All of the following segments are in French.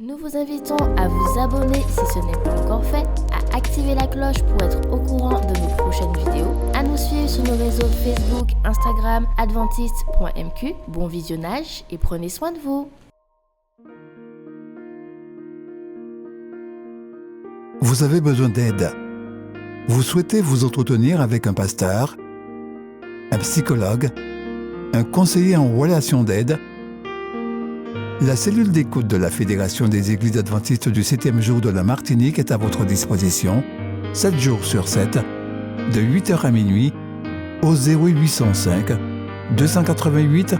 Nous vous invitons à vous abonner si ce n'est pas encore fait, à activer la cloche pour être au courant de nos prochaines vidéos, à nous suivre sur nos réseaux Facebook, Instagram, adventiste.mq. Bon visionnage et prenez soin de vous. Vous avez besoin d'aide. Vous souhaitez vous entretenir avec un pasteur, un psychologue, un conseiller en relation d'aide. La cellule d'écoute de la Fédération des Églises adventistes du 7e jour de la Martinique est à votre disposition, 7 jours sur 7, de 8h à minuit, au 0805 288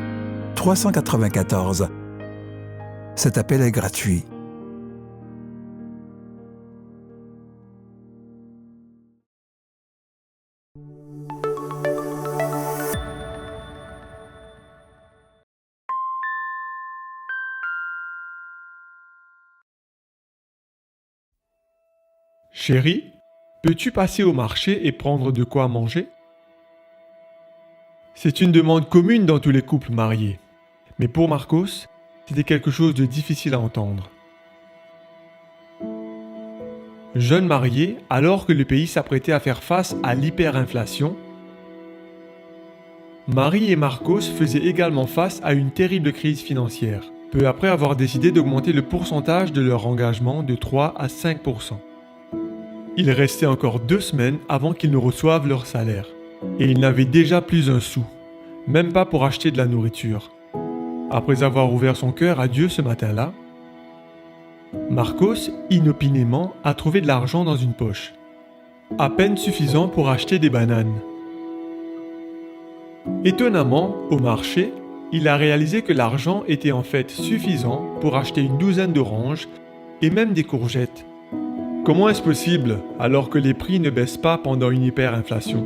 394. Cet appel est gratuit. Chérie, peux-tu passer au marché et prendre de quoi manger? C'est une demande commune dans tous les couples mariés. Mais pour Marcos, c'était quelque chose de difficile à entendre. Jeune marié, alors que le pays s'apprêtait à faire face à l'hyperinflation, Marie et Marcos faisaient également face à une terrible crise financière, peu après avoir décidé d'augmenter le pourcentage de leur engagement de 3 à 5%. Il restait encore 2 semaines avant qu'ils ne reçoivent leur salaire. Et ils n'avaient déjà plus un sou, même pas pour acheter de la nourriture. Après avoir ouvert son cœur à Dieu ce matin-là, Marcos, inopinément, a trouvé de l'argent dans une poche. À peine suffisant pour acheter des bananes. Étonnamment, au marché, il a réalisé que l'argent était en fait suffisant pour acheter une douzaine d'oranges et même des courgettes. Comment est-ce possible alors que les prix ne baissent pas pendant une hyperinflation?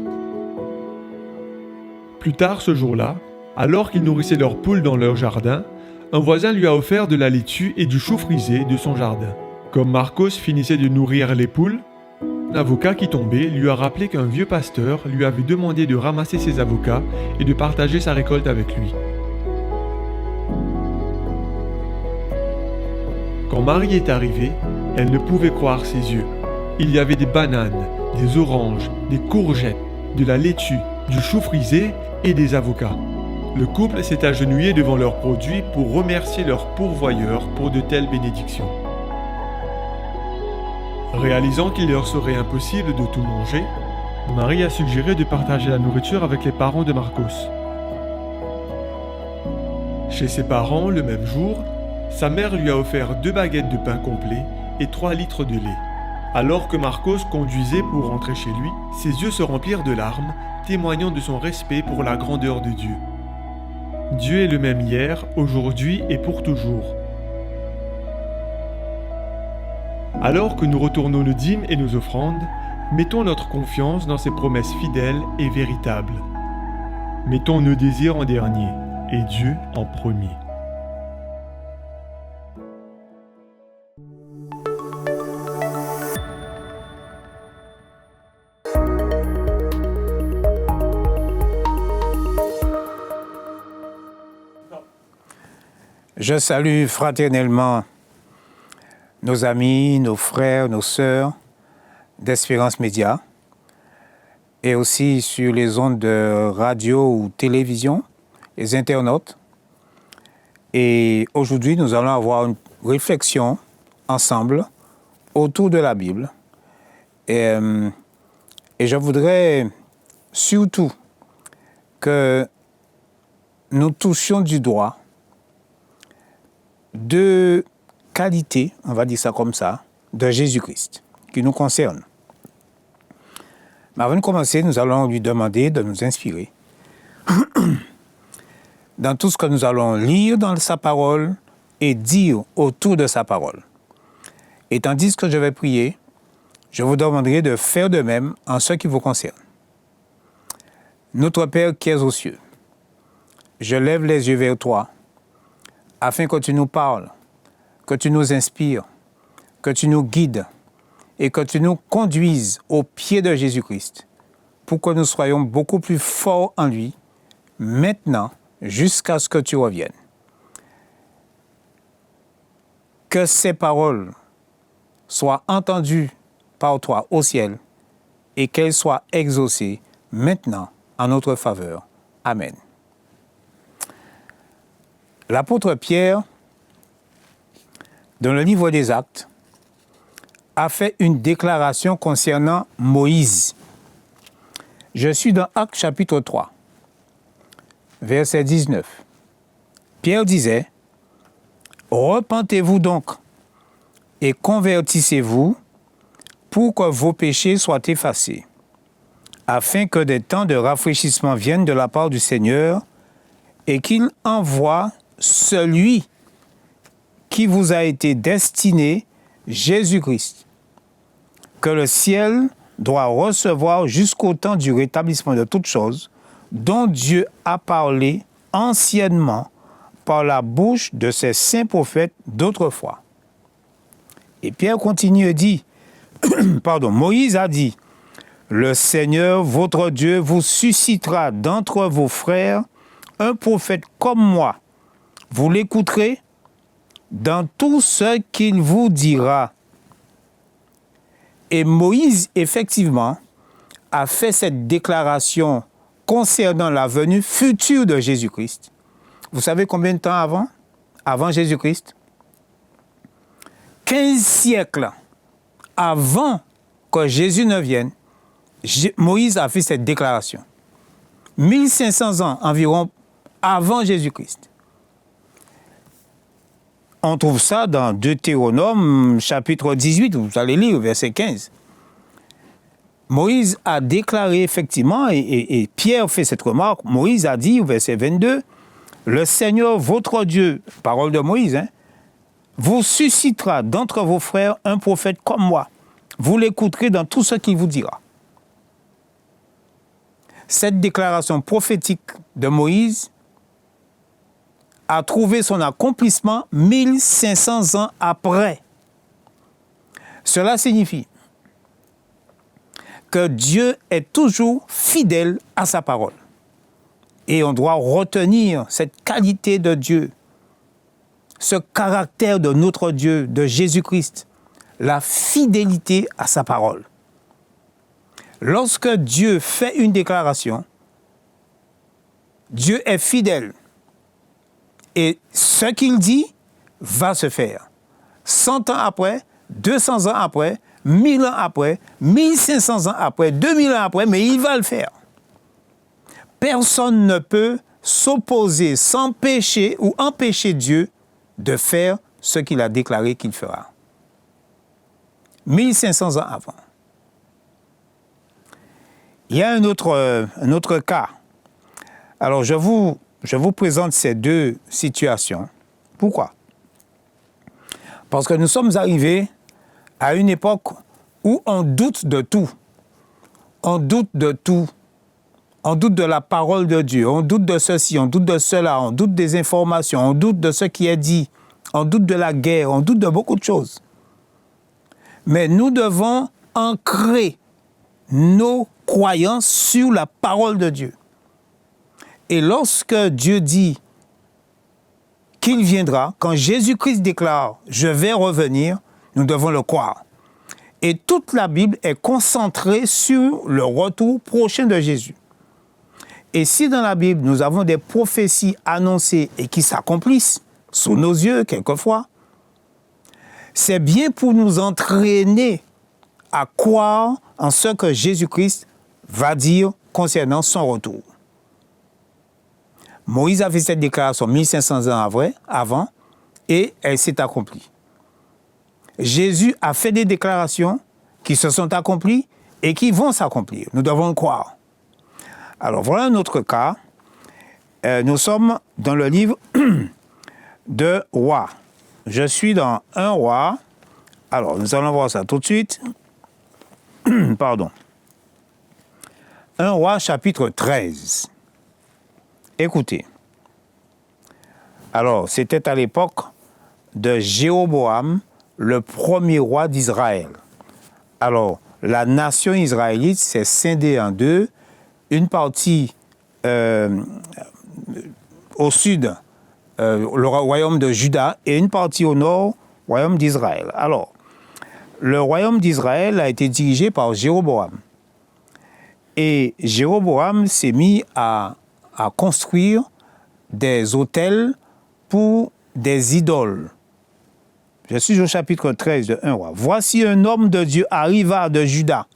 Plus tard ce jour-là, alors qu'ils nourrissaient leurs poules dans leur jardin, un voisin lui a offert de la laitue et du chou frisé de son jardin. Comme Marcos finissait de nourrir les poules, un avocat qui tombait lui a rappelé qu'un vieux pasteur lui avait demandé de ramasser ses avocats et de partager sa récolte avec lui. Quand Marie est arrivée, elle ne pouvait croire ses yeux. Il y avait des bananes, des oranges, des courgettes, de la laitue, du chou frisé et des avocats. Le couple s'est agenouillé devant leurs produits pour remercier leur pourvoyeur pour de telles bénédictions. Réalisant qu'il leur serait impossible de tout manger, Marie a suggéré de partager la nourriture avec les parents de Marcos. Chez ses parents, le même jour, sa mère lui a offert 2 baguettes de pain complet et 3 litres de lait. Alors que Marcos conduisait pour rentrer chez lui, ses yeux se remplirent de larmes, témoignant de son respect pour la grandeur de Dieu. Dieu est le même hier, aujourd'hui et pour toujours. Alors que nous retournons nos dîmes et nos offrandes, mettons notre confiance dans ses promesses fidèles et véritables. Mettons nos désirs en dernier et Dieu en premier. Je salue fraternellement nos amis, nos frères, nos sœurs d'Espérance Média et aussi sur les ondes de radio ou télévision, les internautes. Et aujourd'hui, nous allons avoir une réflexion ensemble autour de la Bible. Et je voudrais surtout que nous touchions du doigt 2 qualités, on va dire ça comme ça, de Jésus-Christ, qui nous concernent. Mais avant de commencer, nous allons lui demander de nous inspirer dans tout ce que nous allons lire dans sa parole et dire autour de sa parole. Et tandis que je vais prier, je vous demanderai de faire de même en ce qui vous concerne. Notre Père qui es aux cieux, je lève les yeux vers toi, afin que tu nous parles, que tu nous inspires, que tu nous guides et que tu nous conduises au pied de Jésus-Christ pour que nous soyons beaucoup plus forts en lui, maintenant, jusqu'à ce que tu reviennes. que ces paroles soient entendues par toi au ciel et qu'elles soient exaucées maintenant en notre faveur. Amen. L'apôtre Pierre, dans le livre des Actes, a fait une déclaration concernant Moïse. Je suis dans Actes chapitre 3, verset 19. Pierre disait, « Repentez-vous donc et convertissez-vous pour que vos péchés soient effacés, afin que des temps de rafraîchissement viennent de la part du Seigneur et qu'il envoie celui qui vous a été destiné, Jésus-Christ, que le ciel doit recevoir jusqu'au temps du rétablissement de toutes choses, dont Dieu a parlé anciennement par la bouche de ses saints prophètes d'autrefois. » Et Pierre continue et dit, Moïse a dit, « Le Seigneur, votre Dieu, vous suscitera d'entre vos frères un prophète comme moi. Vous l'écouterez dans tout ce qu'il vous dira. » Et Moïse, effectivement, a fait cette déclaration concernant la venue future de Jésus-Christ. Vous savez combien de temps avant Jésus-Christ? 15 siècles avant que Jésus ne vienne, Moïse a fait cette déclaration. 1500 ans environ avant Jésus-Christ. On trouve ça dans Deutéronome, chapitre 18, vous allez lire, verset 15. Moïse a déclaré effectivement, et Pierre fait cette remarque, Moïse a dit, au verset 22, « Le Seigneur, votre Dieu, parole de Moïse, vous suscitera d'entre vos frères un prophète comme moi. Vous l'écouterez dans tout ce qu'il vous dira. » Cette déclaration prophétique de Moïse a trouvé son accomplissement 1500 ans après. Cela signifie que Dieu est toujours fidèle à sa parole. Et on doit retenir cette qualité de Dieu, ce caractère de notre Dieu, de Jésus-Christ, la fidélité à sa parole. Lorsque Dieu fait une déclaration, Dieu est fidèle. Et ce qu'il dit va se faire. 100 ans après, 200 ans après, 1000 ans après, 1500 ans après, 2000 ans après, mais il va le faire. Personne ne peut s'opposer, s'empêcher ou empêcher Dieu de faire ce qu'il a déclaré qu'il fera. 1500 ans avant. Il y a un autre cas. Alors, je vous présente ces deux situations. Pourquoi? Parce que nous sommes arrivés à une époque où on doute de tout. On doute de tout. On doute de la parole de Dieu. On doute de ceci, on doute de cela. On doute des informations. On doute de ce qui est dit. On doute de la guerre. On doute de beaucoup de choses. Mais nous devons ancrer nos croyances sur la parole de Dieu. Et lorsque Dieu dit qu'il viendra, quand Jésus-Christ déclare « Je vais revenir », nous devons le croire. Et toute la Bible est concentrée sur le retour prochain de Jésus. Et si dans la Bible, nous avons des prophéties annoncées et qui s'accomplissent, sous nos yeux quelquefois, c'est bien pour nous entraîner à croire en ce que Jésus-Christ va dire concernant son retour. Moïse a fait cette déclaration 1500 ans avant et elle s'est accomplie. Jésus a fait des déclarations qui se sont accomplies et qui vont s'accomplir. Nous devons le croire. Alors voilà un autre cas. Nous sommes dans le livre de Rois. Je suis dans 1 Roi. Alors nous allons voir ça tout de suite. Pardon. 1 Roi chapitre 13. Écoutez. Alors, c'était à l'époque de Jéroboam, le premier roi d'Israël. Alors, la nation israélite s'est scindée en deux. Une partie au sud, le royaume de Juda, et une partie au nord, royaume d'Israël. Alors, le royaume d'Israël a été dirigé par Jéroboam. Et Jéroboam s'est mis à construire des autels pour des idoles. Je suis au chapitre 13 de 1 roi. Voici un homme de Dieu arriva de Juda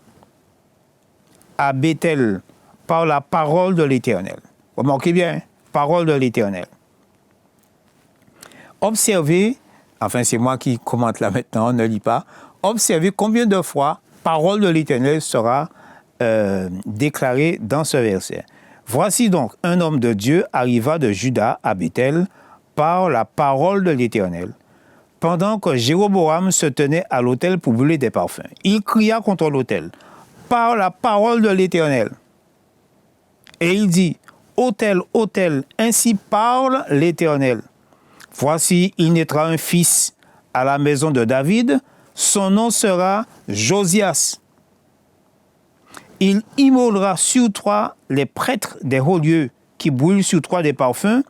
à Bethel par la parole de l'Éternel. Remarquez bien, parole de l'Éternel. Observez, enfin c'est moi qui commente là maintenant, ne lis pas, observez combien de fois parole de l'Éternel sera déclarée dans ce verset. Voici donc un homme de Dieu arriva de Juda à Bethel par la parole de l'Éternel, pendant que Jéroboam se tenait à l'autel pour brûler des parfums. Il cria contre l'autel par la parole de l'Éternel. Et il dit, autel, autel, ainsi parle l'Éternel. Voici, il naîtra un fils à la maison de David, son nom sera Josias. Il immolera sur toi les prêtres des hauts lieux qui brûlent sur toi des parfums,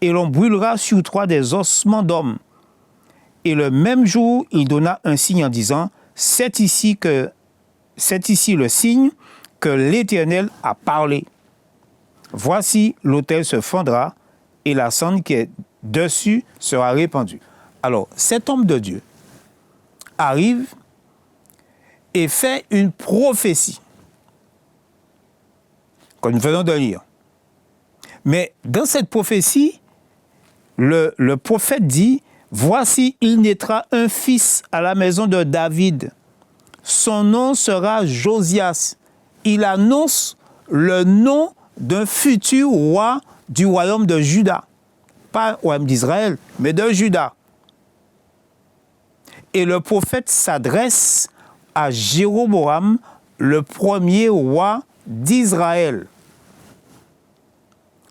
et l'on brûlera sur toi des ossements d'hommes. Et le même jour, il donna un signe en disant, c'est ici le signe que l'Éternel a parlé. Voici, l'autel se fondra, et la cendre qui est dessus sera répandue. Alors, cet homme de Dieu arrive et fait une prophétie que nous venons de lire. Mais dans cette prophétie, le prophète dit, voici, il naîtra un fils à la maison de David. Son nom sera Josias. Il annonce le nom d'un futur roi du royaume de Juda. Pas royaume d'Israël, mais de Juda. Et le prophète s'adresse à Jéroboam, le premier roi d'Israël.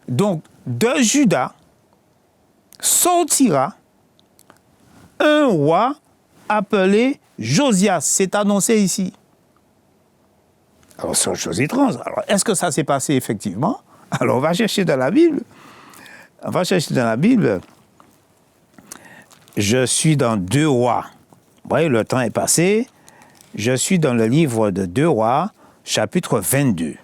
Donc, de Juda sortira un roi appelé Josias. C'est annoncé ici. Alors, c'est une chose étrange. Alors, est-ce que ça s'est passé effectivement? Alors, on va chercher dans la Bible. Je suis dans 2 rois. Vous voyez, le temps est passé. Je suis dans le livre de 2 rois, chapitre 22.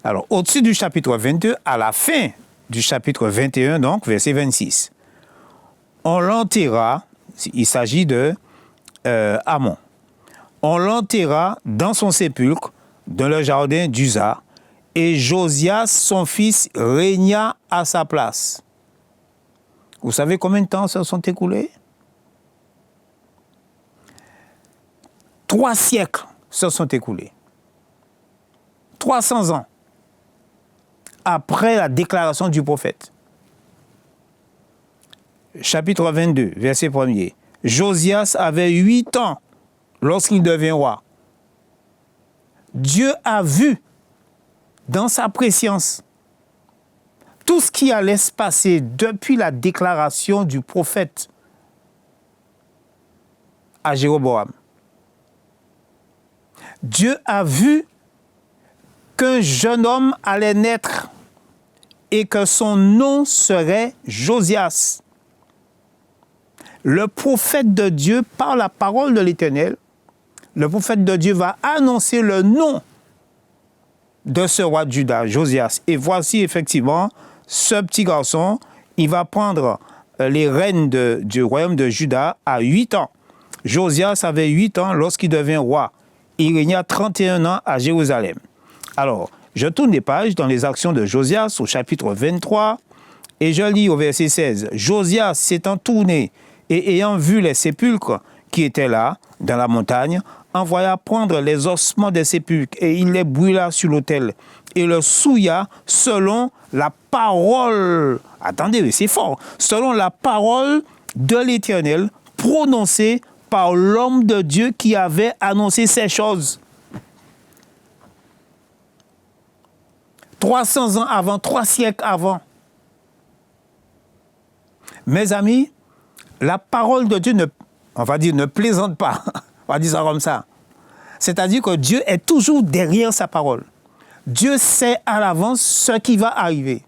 Alors, au-dessus du chapitre 22, à la fin du chapitre 21, donc, verset 26, on l'enterra, il s'agit de Amon, on l'enterra dans son sépulcre, dans le jardin d'Uza, et Josias, son fils, régna à sa place. Vous savez combien de temps se sont écoulés? 3 siècles se sont écoulés. 300 ans après la déclaration du prophète. Chapitre 22, verset 1er. Josias avait 8 ans lorsqu'il devint roi. Dieu a vu dans sa préscience tout ce qui allait se passer depuis la déclaration du prophète à Jéroboam. Dieu a vu qu'un jeune homme allait naître et que son nom serait Josias. Le prophète de Dieu, par la parole de l'Éternel, le prophète de Dieu va annoncer le nom de ce roi de Juda, Josias. Et voici effectivement ce petit garçon, il va prendre les rênes du royaume de Juda à 8 ans. Josias avait 8 ans lorsqu'il devint roi. Il régna 31 ans à Jérusalem. Alors, je tourne les pages dans les actions de Josias au chapitre 23 et je lis au verset 16. Josias s'étant tourné et ayant vu les sépulcres qui étaient là, dans la montagne, envoya prendre les ossements des sépulcres et il les brûla sur l'autel et le souilla selon la parole. Attendez, c'est fort. Selon la parole de l'Éternel prononcée par l'homme de Dieu qui avait annoncé ces choses. 300 ans avant, 3 siècles avant. Mes amis, la parole de Dieu ne plaisante pas. On va dire ça comme ça. C'est-à-dire que Dieu est toujours derrière sa parole. Dieu sait à l'avance ce qui va arriver.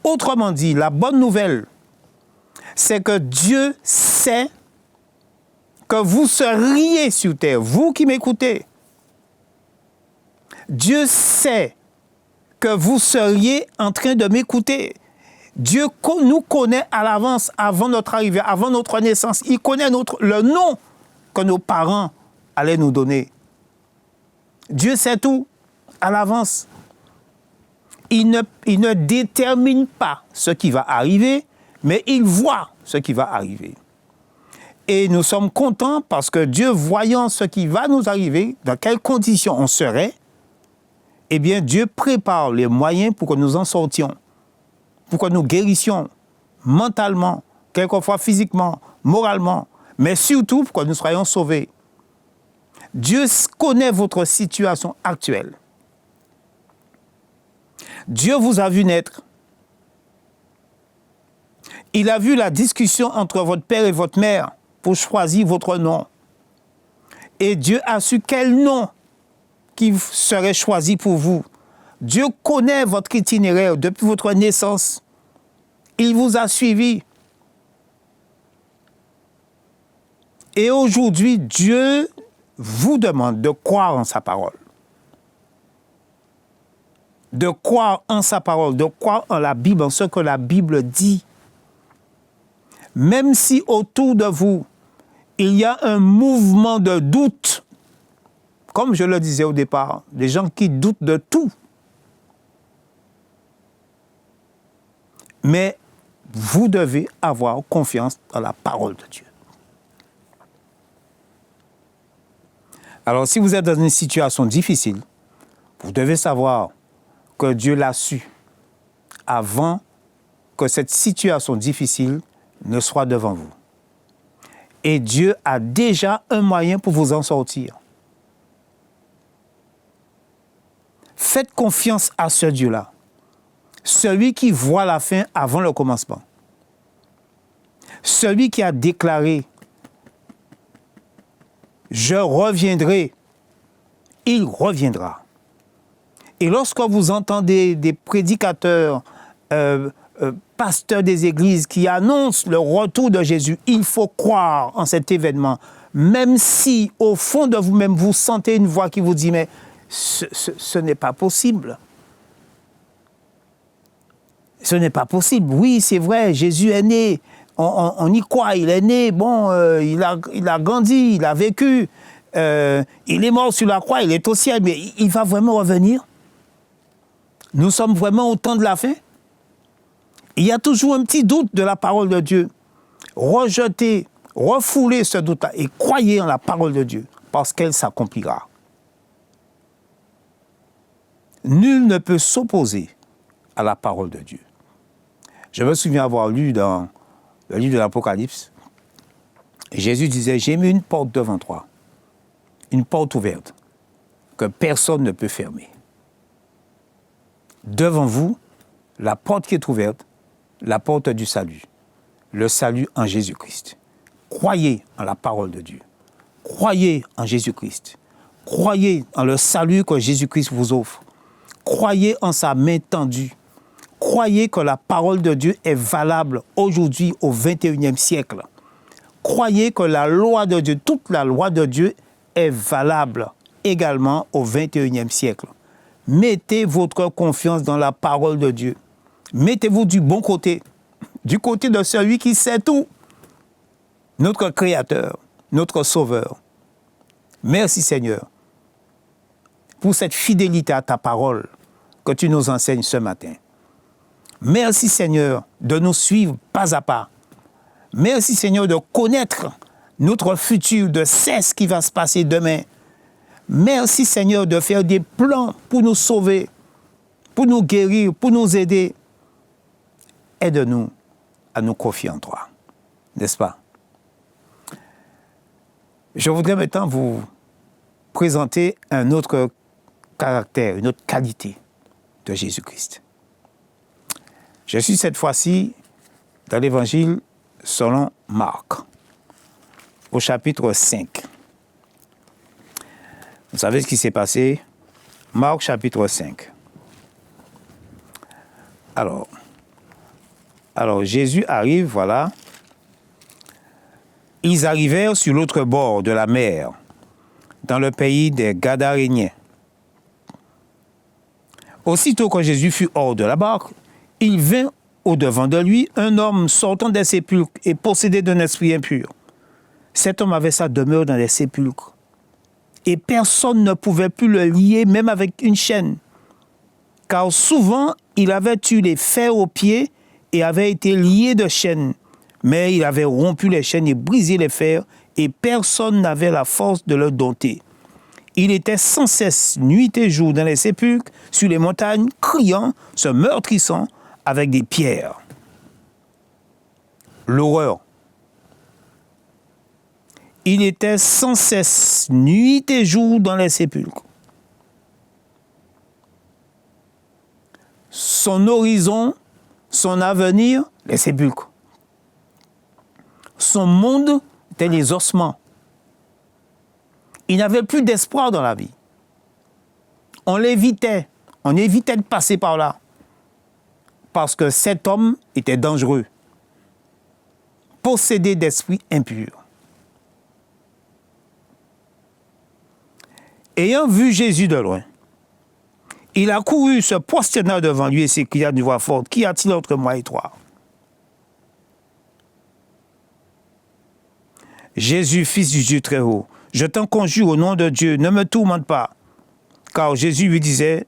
Autrement dit, la bonne nouvelle c'est que Dieu sait que vous seriez sur terre, vous qui m'écoutez. Dieu sait que vous seriez en train de m'écouter. Dieu nous connaît à l'avance, avant notre arrivée, avant notre naissance. Il connaît le nom que nos parents allaient nous donner. Dieu sait tout à l'avance. Il ne détermine pas ce qui va arriver, mais il voit ce qui va arriver. Et nous sommes contents parce que Dieu, voyant ce qui va nous arriver, dans quelles conditions on serait, eh bien, Dieu prépare les moyens pour que nous en sortions, pour que nous guérissions mentalement, quelquefois physiquement, moralement, mais surtout pour que nous soyons sauvés. Dieu connaît votre situation actuelle. Dieu vous a vu naître. Il a vu la discussion entre votre père et votre mère pour choisir votre nom. Et Dieu a su quel nom qui serait choisi pour vous. Dieu connaît votre itinéraire depuis votre naissance. Il vous a suivi. Et aujourd'hui, Dieu vous demande de croire en sa parole. De croire en sa parole, de croire en la Bible, en ce que la Bible dit. Même si autour de vous, il y a un mouvement de doute, comme je le disais au départ, des gens qui doutent de tout. Mais vous devez avoir confiance dans la parole de Dieu. Alors, si vous êtes dans une situation difficile, vous devez savoir que Dieu l'a su avant que cette situation difficile ne soit devant vous. Et Dieu a déjà un moyen pour vous en sortir. Faites confiance à ce Dieu-là, celui qui voit la fin avant le commencement, celui qui a déclaré « Je reviendrai », il reviendra. Et lorsque vous entendez des prédicateurs, pasteurs des églises qui annoncent le retour de Jésus, il faut croire en cet événement, même si au fond de vous-même vous sentez une voix qui vous dit « mais ce n'est pas possible ». Ce n'est pas possible. Oui, c'est vrai, Jésus est né. On y croit, il est né. Bon, il a grandi, il a vécu. Il est mort sur la croix, il est au ciel. Mais il va vraiment revenir? Nous sommes vraiment au temps de la fin? Il y a toujours un petit doute de la parole de Dieu. Rejetez, refoulez ce doute-là et croyez en la parole de Dieu parce qu'elle s'accomplira. Nul ne peut s'opposer à la parole de Dieu. Je me souviens avoir lu dans le livre de l'Apocalypse, Jésus disait « J'ai mis une porte devant toi, une porte ouverte, que personne ne peut fermer. Devant vous, la porte qui est ouverte, la porte du salut, le salut en Jésus-Christ. Croyez en la parole de Dieu. Croyez en Jésus-Christ. Croyez en le salut que Jésus-Christ vous offre. Croyez en sa main tendue. Croyez que la parole de Dieu est valable aujourd'hui au XXIe siècle. Croyez que la loi de Dieu, toute la loi de Dieu est valable également au XXIe siècle. Mettez votre confiance dans la parole de Dieu. Mettez-vous du bon côté, du côté de celui qui sait tout, notre Créateur, notre Sauveur. Merci Seigneur pour cette fidélité à ta parole que tu nous enseignes ce matin. Merci Seigneur de nous suivre pas à pas. Merci Seigneur de connaître notre futur, de savoir ce qui va se passer demain. Merci Seigneur de faire des plans pour nous sauver, pour nous guérir, pour nous aider. Aide-nous à nous confier en toi, n'est-ce pas? Je voudrais maintenant vous présenter un autre caractère, une autre qualité de Jésus-Christ. Je suis cette fois-ci dans l'Évangile selon Marc, au chapitre 5. Vous savez ce qui s'est passé? Marc, chapitre 5. Alors Jésus arrive, voilà, Ils arrivèrent sur l'autre bord de la mer, dans le pays des Gadaréniens. Aussitôt que Jésus fut hors de la barque, il vint au-devant de lui un homme sortant des sépulcres et possédé d'un esprit impur. Cet homme avait sa demeure dans les sépulcres. Et personne ne pouvait plus le lier, même avec une chaîne. Car souvent, il avait eu les fers aux pieds et avait été lié de chaînes. Mais il avait rompu les chaînes et brisé les fers, et personne n'avait la force de le dompter. Il était sans cesse, nuit et jour, dans les sépulcres, sur les montagnes, criant, se meurtrissant avec des pierres. L'horreur. Il était sans cesse, nuit et jour, dans les sépulcres. Son horizon, son avenir, les sépulcres. Son monde était les ossements. Il n'avait plus d'espoir dans la vie. On l'évitait, on évitait de passer par là. Parce que cet homme était dangereux, possédé d'esprits impurs. Ayant vu Jésus de loin, il accourut, se prosterna devant lui et s'écria d'une voix forte, « Qu'y a-t-il entre moi et toi ?» Jésus, fils du Dieu très haut, je t'en conjure au nom de Dieu, ne me tourmente pas. Car Jésus lui disait,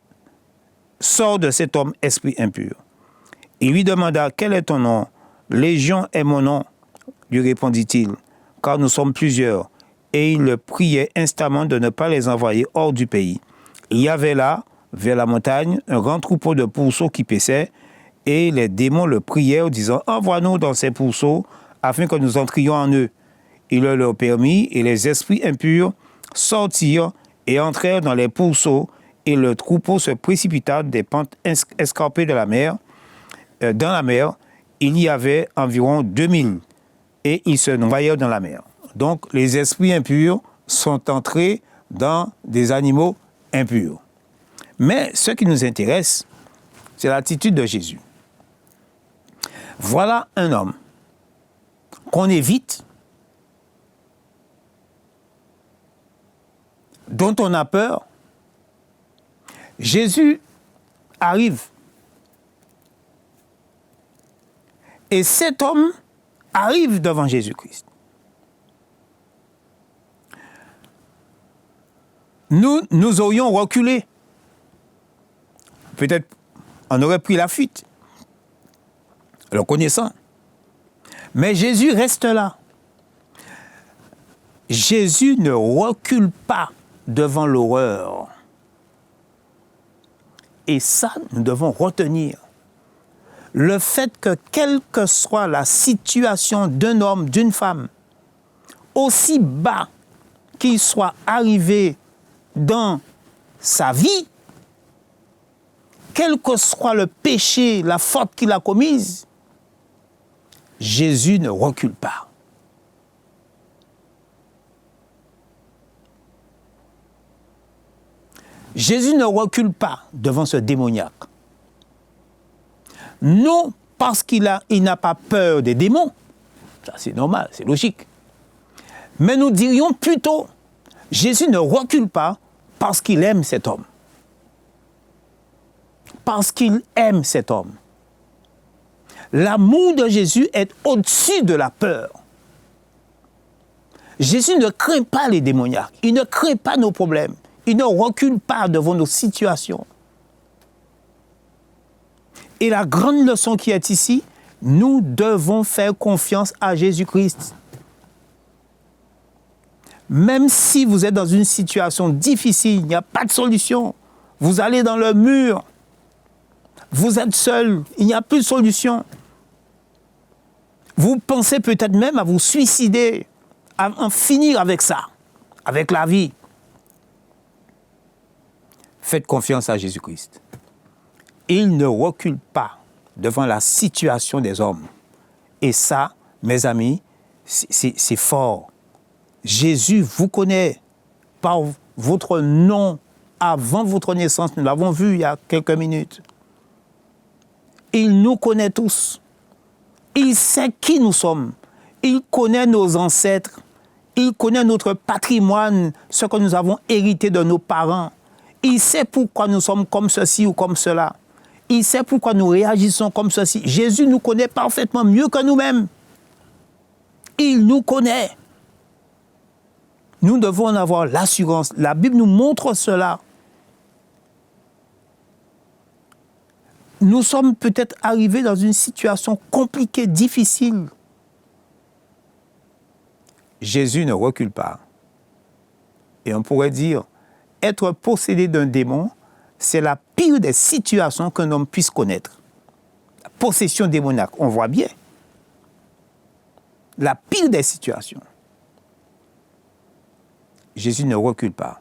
sors de cet homme, esprit impur. Il lui demanda, quel est ton nom? Légion est mon nom, lui répondit-il, car nous sommes plusieurs. Et il le priait instamment de ne pas les envoyer hors du pays. Il y avait là, vers la montagne, un grand troupeau de pourceaux qui paissaient, et les démons le prièrent, disant, envoie-nous dans ces pourceaux, afin que nous entrions en eux. Il le leur permit, et les esprits impurs sortirent et entrèrent dans les pourceaux, et le troupeau se précipita des pentes escarpées de la mer. Dans la mer, il y avait environ 2000, et ils se noyèrent dans la mer. Donc, les esprits impurs sont entrés dans des animaux impurs. Mais ce qui nous intéresse, c'est l'attitude de Jésus. Voilà un homme qu'on évite, dont on a peur. Jésus arrive. Et cet homme arrive devant Jésus-Christ. Nous aurions reculé. Peut-être on aurait pris la fuite, le connaissant. Mais Jésus reste là. Jésus ne recule pas devant l'horreur. Et ça, nous devons retenir. Le fait que quelle que soit la situation d'un homme, d'une femme, aussi bas qu'il soit arrivé dans sa vie, quel que soit le péché, la faute qu'il a commise, Jésus ne recule pas. Jésus ne recule pas devant ce démoniaque. Non parce qu'il n'a pas peur des démons, ça c'est normal, c'est logique. Mais nous dirions plutôt, Jésus ne recule pas parce qu'il aime cet homme. Parce qu'il aime cet homme. L'amour de Jésus est au-dessus de la peur. Jésus ne craint pas les démoniaques, il ne craint pas nos problèmes, il ne recule pas devant nos situations. Et la grande leçon qui est ici, nous devons faire confiance à Jésus-Christ. Même si vous êtes dans une situation difficile, il n'y a pas de solution, vous allez dans le mur, vous êtes seul, il n'y a plus de solution. Vous pensez peut-être même à vous suicider, à en finir avec ça, avec la vie. Faites confiance à Jésus-Christ. Il ne recule pas devant la situation des hommes. Et ça, mes amis, c'est fort. Jésus vous connaît par votre nom avant votre naissance. Nous l'avons vu il y a quelques minutes. Il nous connaît tous. Il sait qui nous sommes. Il connaît nos ancêtres. Il connaît notre patrimoine, ce que nous avons hérité de nos parents. Il sait pourquoi nous sommes comme ceci ou comme cela. Il sait pourquoi nous réagissons comme ceci. Jésus nous connaît parfaitement mieux que nous-mêmes. Il nous connaît. Nous devons en avoir l'assurance. La Bible nous montre cela. Nous sommes peut-être arrivés dans une situation compliquée, difficile. Jésus ne recule pas. Et on pourrait dire, être possédé d'un démon, c'est la pire des situations qu'un homme puisse connaître. La possession démoniaque, on voit bien. La pire des situations. Jésus ne recule pas.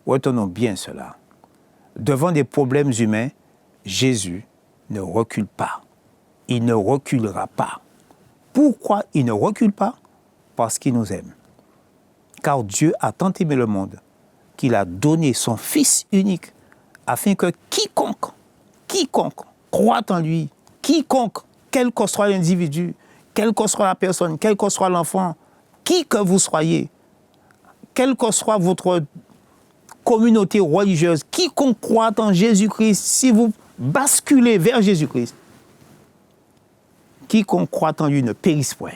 Retenons bien cela. Devant des problèmes humains, Jésus ne recule pas. Il ne reculera pas. Pourquoi il ne recule pas? Parce qu'il nous aime. Car Dieu a tant aimé le monde qu'il a donné son Fils unique afin que quiconque croit en lui, quiconque, quel que soit l'individu, quelle que soit la personne, quel que soit l'enfant, qui que vous soyez, quelle que soit votre communauté religieuse, quiconque croit en Jésus-Christ, si vous basculez vers Jésus-Christ, quiconque croit en lui ne périsse point,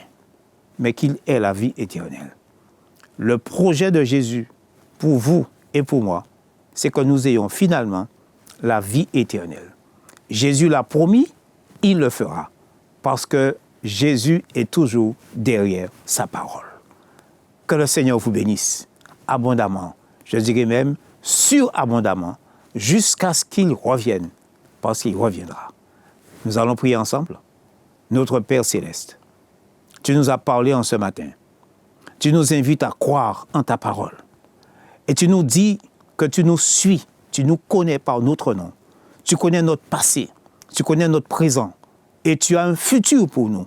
mais qu'il ait la vie éternelle. Le projet de Jésus pour vous et pour moi, c'est que nous ayons finalement la vie éternelle. Jésus l'a promis, il le fera, parce que Jésus est toujours derrière sa parole. Que le Seigneur vous bénisse abondamment, je dirais même surabondamment, jusqu'à ce qu'il revienne, parce qu'il reviendra. Nous allons prier ensemble. Notre Père céleste, tu nous as parlé en ce matin. Tu nous invites à croire en ta parole. Et tu nous dis que tu nous suis, tu nous connais par notre nom. Tu connais notre passé, tu connais notre présent. Et tu as un futur pour nous.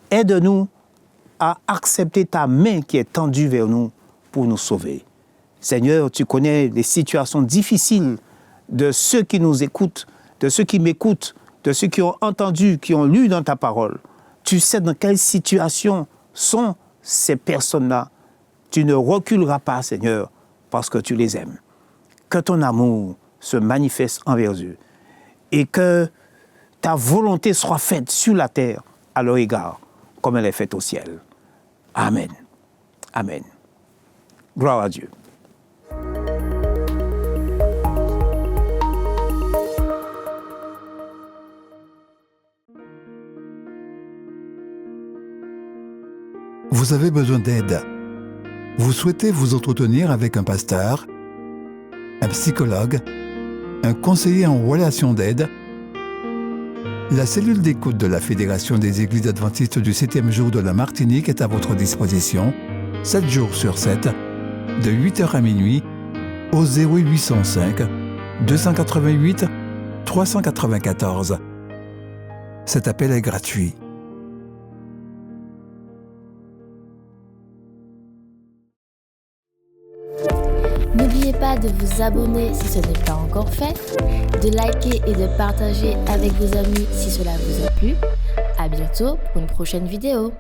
Aide-nous à accepter ta main qui est tendue vers nous pour nous sauver. Seigneur, tu connais les situations difficiles de ceux qui nous écoutent, de ceux qui m'écoutent, de ceux qui ont entendu, qui ont lu dans ta parole. Tu sais dans quelle situation sont ces personnes-là. Tu ne reculeras pas, Seigneur, parce que tu les aimes. Que ton amour se manifeste envers eux et que ta volonté soit faite sur la terre à leur égard, comme elle est faite au ciel. Amen. Amen. Gloire à Dieu. Vous avez besoin d'aide. Vous souhaitez vous entretenir avec un pasteur, un psychologue, un conseiller en relation d'aide. La cellule d'écoute de la Fédération des Églises adventistes du 7e jour de la Martinique est à votre disposition, 7 jours sur 7, de 8h à minuit, au 0805 288 394. Cet appel est gratuit. N'oubliez pas de vous abonner si ce n'est pas encore fait, de liker et de partager avec vos amis si cela vous a plu. À bientôt pour une prochaine vidéo.